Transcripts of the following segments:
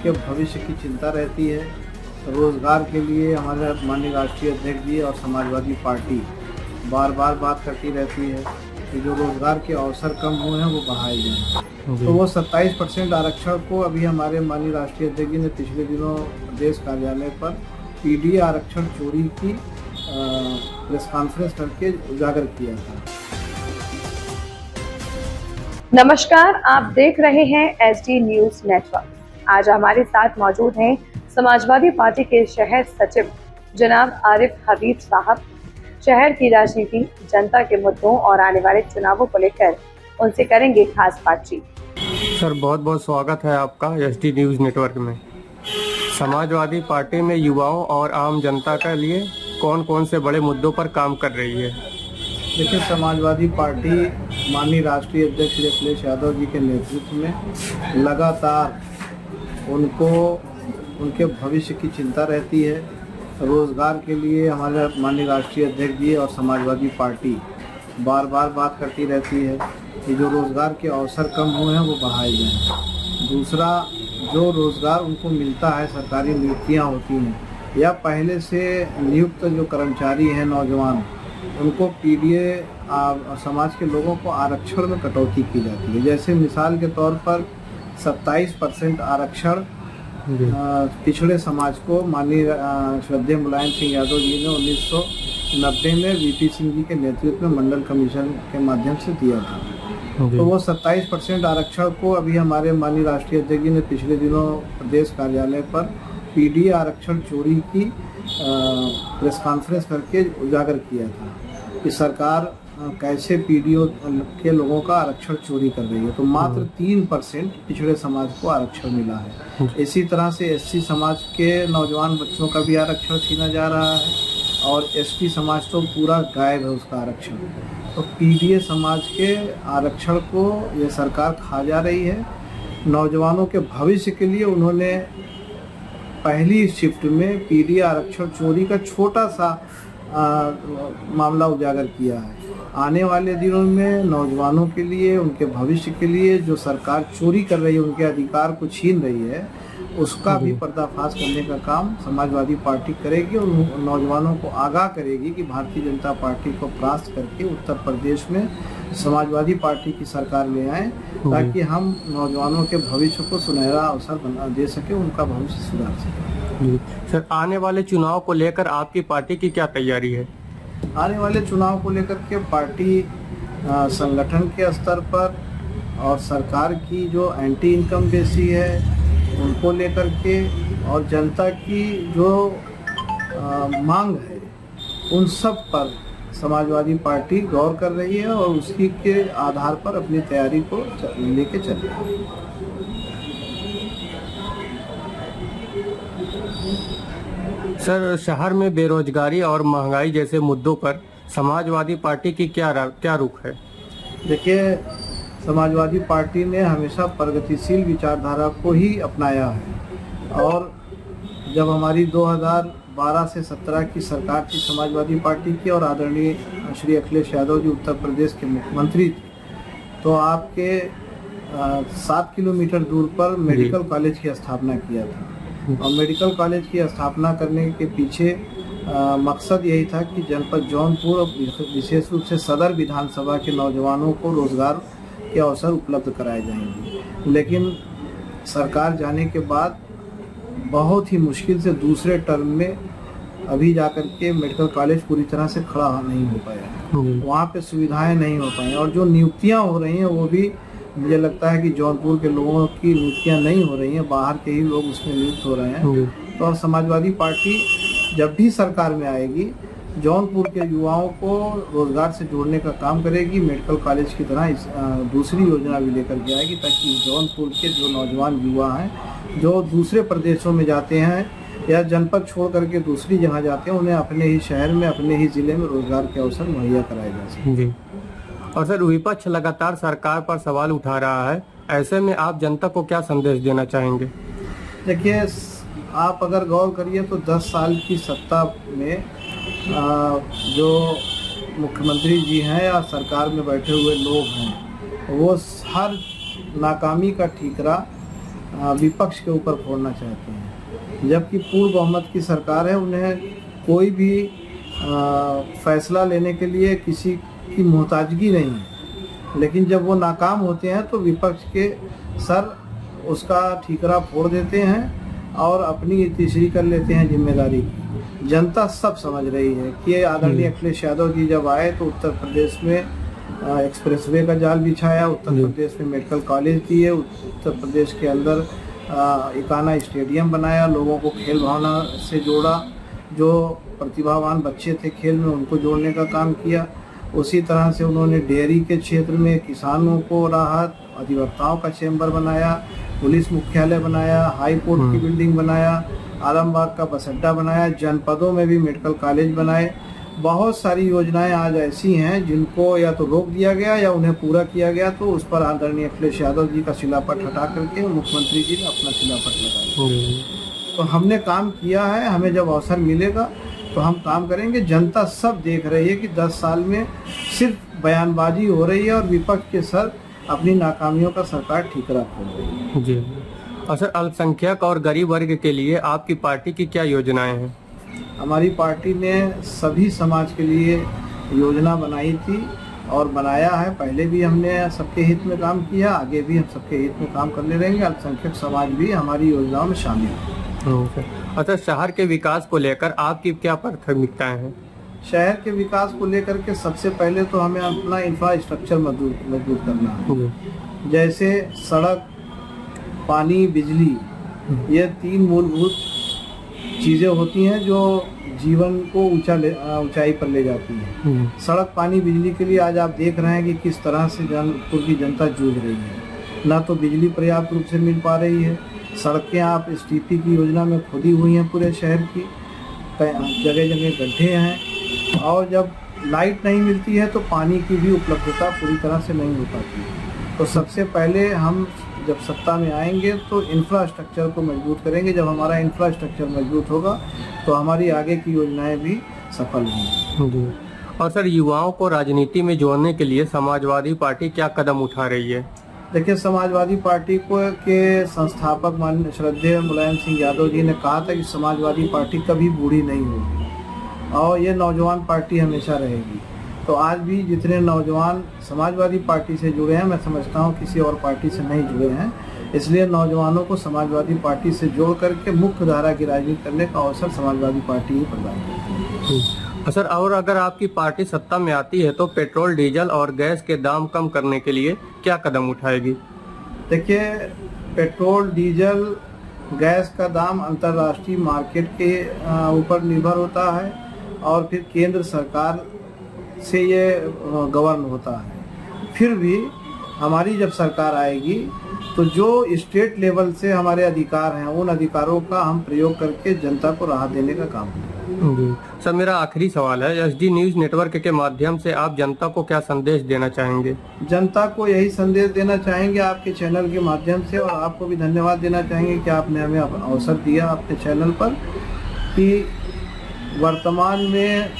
उनके भविष्य की चिंता रहती है। रोज़गार के लिए हमारे माननीय राष्ट्रीय अध्यक्ष जी और समाजवादी पार्टी बार बार बात करती रहती है कि जो रोज़गार के अवसर कम हुए हैं वो बढ़ाए जाएँ। तो वो 27% आरक्षण को अभी हमारे माननीय राष्ट्रीय अध्यक्ष जी ने पिछले दिनों प्रदेश कार्यालय पर पीडीए आरक्षण चोरी की प्रेस कॉन्फ्रेंस करके उजागर किया था। नमस्कार, आप देख रहे हैं एसडी न्यूज नेटवर्क। आज हमारे साथ मौजूद हैं समाजवादी पार्टी के शहर सचिव जनाब आरिफ हबीब साहब। शहर की राजनीति, जनता के मुद्दों और आने वाले चुनावों को लेकर उनसे करेंगे खास बातचीत। सर, बहुत बहुत स्वागत है आपका एसडी न्यूज नेटवर्क में। समाजवादी पार्टी में युवाओं और आम जनता के लिए कौन कौन से बड़े मुद्दों पर काम कर रही है? देखिए, समाजवादी पार्टी माननीय राष्ट्रीय अध्यक्ष श्री अखिलेश यादव जी के नेतृत्व में लगातार उनको उनके भविष्य की चिंता रहती है। रोज़गार के लिए हमारे माननीय राष्ट्रीय अध्यक्ष जी और समाजवादी पार्टी बार बार बात करती रहती है कि जो रोज़गार के अवसर कम हुए हैं वो बढ़ाए जाएँ। दूसरा, जो रोज़गार उनको मिलता है, सरकारी नियुक्तियाँ होती हैं या पहले से नियुक्त जो कर्मचारी हैं नौजवान, उनको पीडीए समाज के लोगों को आरक्षण में कटौती की जाती है। जैसे मिसाल के तौर पर 27% आरक्षण पिछड़े समाज को माननीय श्रद्धेय मुलायम सिंह यादव जी ने 1990 में वीपी सिंह जी के नेतृत्व में मंडल कमीशन के माध्यम से दिया था। तो वो 27% आरक्षण को अभी हमारे माननीय राष्ट्रीय अध्यक्ष जी ने पिछले दिनों प्रदेश कार्यालय पर पीडीए आरक्षण चोरी की प्रेस कॉन्फ्रेंस करके उजागर किया था कि सरकार कैसे पीडीओ के लोगों का आरक्षण चोरी कर रही है। तो मात्र 3% पिछड़े समाज को आरक्षण मिला है। इसी तरह से एससी समाज के नौजवान बच्चों का भी आरक्षण छीना जा रहा है और एसटी समाज तो पूरा गायब है उसका आरक्षण। तो पीडीए समाज के आरक्षण को ये सरकार खा जा रही है। नौजवानों के भविष्य के लिए उन्होंने पहली शिफ्ट में पीडीए आरक्षण चोरी का छोटा सा मामला उजागर किया है। आने वाले दिनों में नौजवानों के लिए, उनके भविष्य के लिए जो सरकार चोरी कर रही है, उनके अधिकार को छीन रही है, उसका भी पर्दाफाश करने का काम समाजवादी पार्टी करेगी और नौजवानों को आगाह करेगी कि भारतीय जनता पार्टी को परास्त करके उत्तर प्रदेश में समाजवादी पार्टी की सरकार ले आए ताकि हम नौजवानों के भविष्य को सुनहरा अवसर दे सके, उनका भविष्य सुधार सके। सर, आने वाले चुनाव को लेकर आपकी पार्टी की क्या तैयारी है? आने वाले चुनाव को लेकर के पार्टी संगठन के स्तर पर और सरकार की जो एंटी इनकम बेसी है उनको लेकर के और जनता की जो मांग है उन सब पर समाजवादी पार्टी गौर कर रही है और उसी के आधार पर अपनी तैयारी को लेके चल रही है। सर, शहर में बेरोजगारी और महंगाई जैसे मुद्दों पर समाजवादी पार्टी की क्या रुख है? देखिए, समाजवादी पार्टी ने हमेशा प्रगतिशील विचारधारा को ही अपनाया है और जब हमारी 2012 से 17 की सरकार थी समाजवादी पार्टी की और आदरणीय श्री अखिलेश यादव जी उत्तर प्रदेश के मुख्यमंत्री थे, तो आपके 7 किलोमीटर दूर पर मेडिकल कॉलेज की स्थापना किया था। और मेडिकल कॉलेज की स्थापना करने के पीछे मकसद यही था कि जनपद जौनपुर और विशेष रूप से सदर विधानसभा के नौजवानों को रोज़गार के अवसर उपलब्ध कराए जाएंगे। लेकिन सरकार जाने के बाद बहुत ही मुश्किल से दूसरे टर्म में अभी जाकर के मेडिकल कॉलेज पूरी तरह से खड़ा नहीं हो पाया, वहाँ पे सुविधाएं नहीं हो पाई और जो नियुक्तियाँ हो रही हैं वो भी मुझे लगता है कि जौनपुर के लोगों की नियुक्तियाँ नहीं हो रही हैं, बाहर के ही लोग उसमें नियुक्त हो रहे हैं। तो समाजवादी पार्टी जब भी सरकार में आएगी जौनपुर के युवाओं को रोजगार से जोड़ने का काम करेगी। मेडिकल कॉलेज की तरह दूसरी योजना भी लेकर के आएगी ताकि जौनपुर के जो नौजवान युवा हैं जो दूसरे प्रदेशों में जाते हैं या जनपद छोड़ करके दूसरी जगह जाते हैं, उन्हें अपने ही शहर में, अपने ही जिले में रोजगार के अवसर मुहैया कराए जा सकें। और सर, विपक्ष लगातार सरकार पर सवाल उठा रहा है, ऐसे में आप जनता को क्या संदेश देना चाहेंगे? देखिए, आप अगर गौर करिए तो 10 साल की सत्ता में जो मुख्यमंत्री जी हैं या सरकार में बैठे हुए लोग हैं वो हर नाकामी का ठीकरा विपक्ष के ऊपर फोड़ना चाहते हैं, जबकि पूर्ण बहुमत की सरकार है। उन्हें कोई भी फैसला लेने के लिए किसी की मोहताजगी नहीं है, लेकिन जब वो नाकाम होते हैं तो विपक्ष के सर उसका ठीकरा फोड़ देते हैं और अपनी तीसरी कर लेते हैं जिम्मेदारी की। जनता सब समझ रही है कि आदरणीय अखिलेश यादव जी जब आए तो उत्तर प्रदेश में एक्सप्रेसवे का जाल बिछाया, उत्तर प्रदेश में मेडिकल कॉलेज दिए, उत्तर प्रदेश के अंदर इकाना स्टेडियम बनाया, लोगों को खेल भावना से जोड़ा, जो प्रतिभावान बच्चे थे खेल में उनको जोड़ने का काम किया। उसी तरह से उन्होंने डेयरी के क्षेत्र में किसानों को राहत, अधिवक्ताओं का चैम्बर बनाया, पुलिस मुख्यालय बनाया, हाई कोर्ट की बिल्डिंग बनाया, आलमबाग का बस अड्डा बनाया, जनपदों में भी मेडिकल कॉलेज बनाए। बहुत सारी योजनाएं आज ऐसी हैं जिनको या तो रोक दिया गया या उन्हें पूरा किया गया, तो उस पर आदरणीय अखिलेश यादव जी का शिलापट हटा करके मुख्यमंत्री जी ने अपना शिलापट लगाया। तो हमने काम किया है, हमें जब अवसर मिलेगा तो हम काम करेंगे। जनता सब देख रही है कि 10 साल में सिर्फ बयानबाजी हो रही है और विपक्ष के सर अपनी नाकामियों का सरकार ठीकरा फोड़ रही है। जी। और सर, अल्पसंख्यक और गरीब वर्ग के लिए आपकी पार्टी की क्या योजनाएं हैं? हमारी पार्टी ने सभी समाज के लिए योजना बनाई थी और बनाया है। पहले भी हमने सबके हित में काम किया, आगे भी हम सबके हित में काम करने रहेंगे। अल्पसंख्यक समाज भी हमारी योजनाओं में शामिल है। अच्छा, शहर के विकास को लेकर आपकी क्या प्राथमिकताएं हैं? शहर के विकास को लेकर के सबसे पहले तो हमें अपना इंफ्रास्ट्रक्चर मजबूत करना है। जैसे सड़क, पानी, बिजली, ये 3 मूलभूत चीज़ें होती हैं जो जीवन को ऊंचाई पर ले जाती हैं। सड़क, पानी, बिजली के लिए आज आप देख रहे हैं कि किस तरह से जौनपुर की जनता जूझ रही है। ना तो बिजली पर्याप्त रूप से मिल पा रही है, सड़कें आप STP की योजना में खुदी हुई हैं पूरे शहर की, जगह जगह गड्ढे हैं, और जब लाइट नहीं मिलती है तो पानी की भी उपलब्धता पूरी तरह से नहीं हो पाती। तो सबसे पहले हम जब सत्ता में आएंगे तो इंफ्रास्ट्रक्चर को मजबूत करेंगे। जब हमारा इंफ्रास्ट्रक्चर मजबूत होगा तो हमारी आगे की योजनाएं भी सफल होंगी। और सर, युवाओं को राजनीति में जोड़ने के लिए समाजवादी पार्टी क्या कदम उठा रही है? देखिए, समाजवादी पार्टी के संस्थापक माननीय श्रद्धेय मुलायम सिंह यादव जी ने कहा था कि समाजवादी पार्टी कभी बूढ़ी नहीं होगी और ये नौजवान पार्टी हमेशा रहेगी। तो आज भी जितने नौजवान समाजवादी पार्टी से जुड़े हैं, मैं समझता हूँ किसी और पार्टी से नहीं जुड़े हैं, इसलिए नौजवानों को समाजवादी पार्टी से जोड़ करके मुख्य धारा की राजनीति करने का अवसर समाजवादी पार्टी ही प्रदान करती है। सर, और अगर आपकी पार्टी सत्ता में आती है तो पेट्रोल, डीजल और गैस के दाम कम करने के लिए क्या कदम उठाएगी? देखिए, पेट्रोल, डीजल, गैस का दाम अंतर्राष्ट्रीय मार्केट के ऊपर निर्भर होता है और फिर केंद्र सरकार से ये गवर्न होता है। फिर भी हमारी जब सरकार आएगी तो जो स्टेट लेवल से हमारे अधिकार हैं उन अधिकारों का हम प्रयोग करके जनता को राहत देने का काम करेंगे। सर, मेरा आखिरी सवाल है, SD न्यूज़ नेटवर्क के माध्यम से आप जनता को क्या संदेश देना चाहेंगे? जनता को यही संदेश देना चाहेंगे आपके चैनल के माध्यम से, और आपको भी धन्यवाद देना चाहेंगे कि आपने हमें अवसर दिया अपने चैनल पर, कि वर्तमान में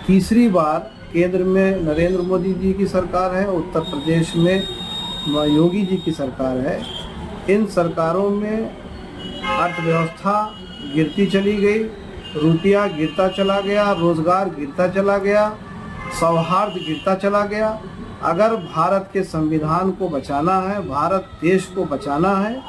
तीसरी बार केंद्र में नरेंद्र मोदी जी की सरकार है, उत्तर प्रदेश में योगी जी की सरकार है। इन सरकारों में अर्थव्यवस्था गिरती चली गई, रुपया गिरता चला गया, रोजगार गिरता चला गया, सौहार्द गिरता चला गया। अगर भारत के संविधान को बचाना है, भारत देश को बचाना है,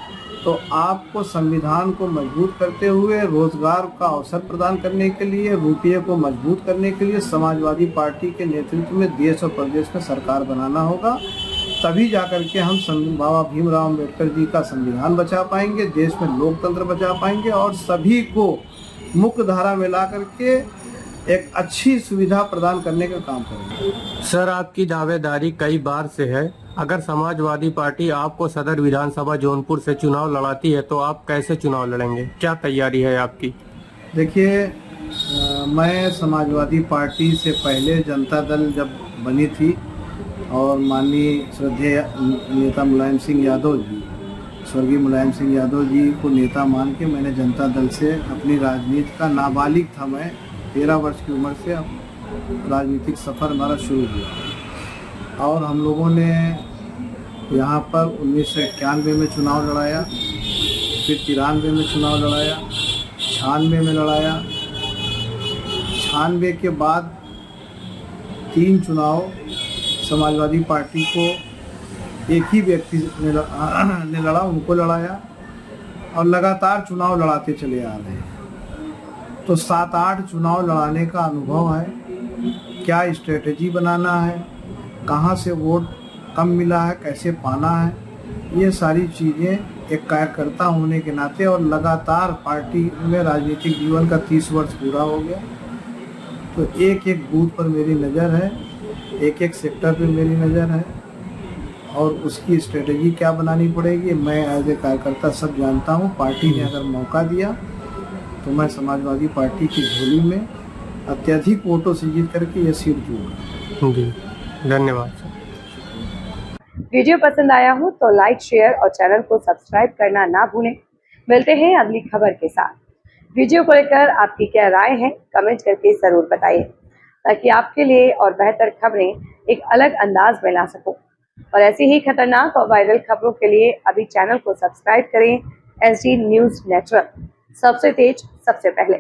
तो आपको संविधान को मजबूत करते हुए रोजगार का अवसर प्रदान करने के लिए, रुपये को मजबूत करने के लिए समाजवादी पार्टी के नेतृत्व में देश और प्रदेश में सरकार बनाना होगा। तभी जाकर के हम बाबा भीमराव अम्बेडकर जी का संविधान बचा पाएंगे, देश में लोकतंत्र बचा पाएंगे और सभी को मुख्य धारा में ला करके एक अच्छी सुविधा प्रदान करने का काम करेंगे। सर, आपकी दावेदारी कई बार से है, अगर समाजवादी पार्टी आपको सदर विधानसभा जौनपुर से चुनाव लड़ाती है तो आप कैसे चुनाव लड़ेंगे? क्या तैयारी है आपकी? देखिए, मैं समाजवादी पार्टी से पहले जनता दल जब बनी थी और माननीय श्रद्धेय नेता मुलायम सिंह यादव जी, स्वर्गीय मुलायम सिंह यादव जी को नेता मान के मैंने जनता दल से अपनी राजनीति का, नाबालिग था मैं, 13 वर्ष की उम्र से राजनीतिक सफ़र हमारा शुरू हुआ और हम लोगों ने यहाँ पर 1991 में चुनाव लड़ाया, फिर 93 में चुनाव लड़ाया, 96 में लड़ाया। 96 के बाद 3 चुनाव समाजवादी पार्टी को एक ही व्यक्ति ने लड़ा, उनको लड़ाया और लगातार चुनाव लड़ाते चले आ रहे हैं। तो 7-8 चुनाव लड़ाने का अनुभव है, क्या स्ट्रेटजी बनाना है, कहाँ से वोट कम मिला है, कैसे पाना है, ये सारी चीज़ें एक कार्यकर्ता होने के नाते और लगातार पार्टी में राजनीतिक जीवन का 30 वर्ष पूरा हो गया, तो एक एक बूथ पर मेरी नज़र है, एक एक सेक्टर पे मेरी नज़र है और उसकी स्ट्रेटजी क्या बनानी पड़ेगी मैं एज ए कार्यकर्ता सब जानता हूँ। पार्टी ने अगर मौका दिया तो मैं समाजवादी पार्टी की झोली में अत्यधिक वोटों से जीत करके ये सीट दूंगा। जी, धन्यवाद सर। वीडियो पसंद आया हो तो लाइक, शेयर और चैनल को सब्सक्राइब करना ना भूलें। मिलते हैं अगली खबर के साथ। वीडियो को लेकर आपकी क्या राय है कमेंट करके जरूर बताइए, ताकि आपके लिए और बेहतर खबरें एक अलग अंदाज में ला सकूं। और ऐसी ही खतरनाक और वायरल खबरों के लिए अभी चैनल को सब्सक्राइब करें। SD न्यूज़ नेटवर्क, सबसे तेज सबसे पहले।